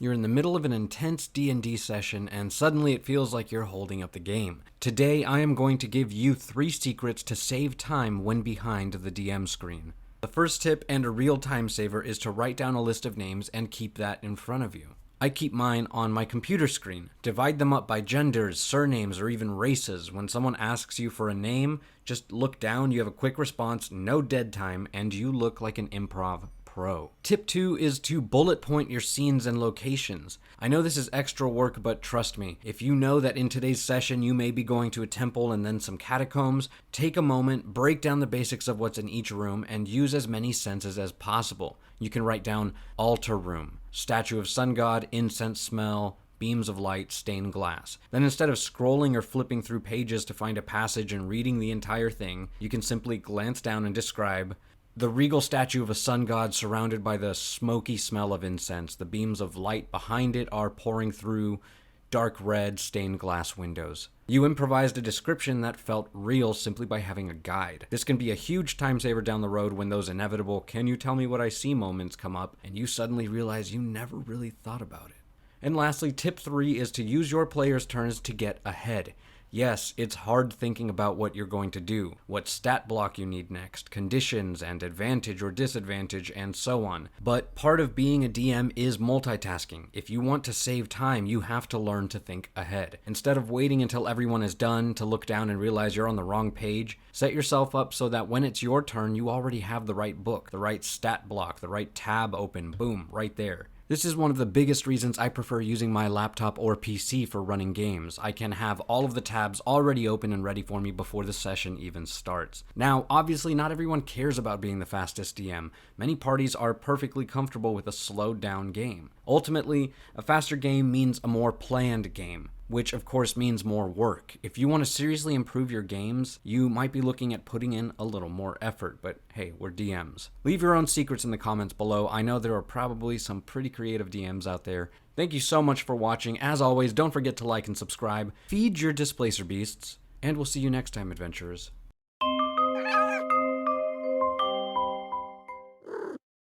You're in the middle of an intense D&D session and suddenly it feels like you're holding up the game. Today I am going to give you 3 secrets to save time when behind the DM screen. The first tip, and a real time saver, is to write down a list of names and keep that in front of you. I keep mine on my computer screen. Divide them up by genders, surnames, or even races. When someone asks you for a name, just look down, you have a quick response, no dead time, and you look like an improv pro. Tip 2 is to bullet point your scenes and locations. I know this is extra work, but trust me, if you know that in today's session you may be going to a temple and then some catacombs, take a moment, break down the basics of what's in each room, and use as many senses as possible. You can write down altar room, statue of sun god, incense smell, beams of light, stained glass. Then instead of scrolling or flipping through pages to find a passage and reading the entire thing, you can simply glance down and describe the regal statue of a sun god surrounded by the smoky smell of incense. The beams of light behind it are pouring through dark red stained glass windows. You improvised a description that felt real simply by having a guide. This can be a huge time saver down the road when those inevitable "can you tell me what I see" moments come up and you suddenly realize you never really thought about it. And lastly, tip 3 is to use your players' turns to get ahead. Yes, it's hard thinking about what you're going to do, what stat block you need next, conditions and advantage or disadvantage, and so on. But part of being a DM is multitasking. If you want to save time, you have to learn to think ahead. Instead of waiting until everyone is done to look down and realize you're on the wrong page, set yourself up so that when it's your turn, you already have the right book, the right stat block, the right tab open, boom, right there. This is one of the biggest reasons I prefer using my laptop or PC for running games. I can have all of the tabs already open and ready for me before the session even starts. Now, obviously not everyone cares about being the fastest DM. Many parties are perfectly comfortable with a slowed down game. Ultimately, a faster game means a more planned game, which of course means more work. If you want to seriously improve your games, you might be looking at putting in a little more effort, but hey, we're DMs. Leave your own secrets in the comments below. I know there are probably some pretty creative DMs out there. Thank you so much for watching. As always, don't forget to like and subscribe. Feed your displacer beasts, and we'll see you next time, adventurers.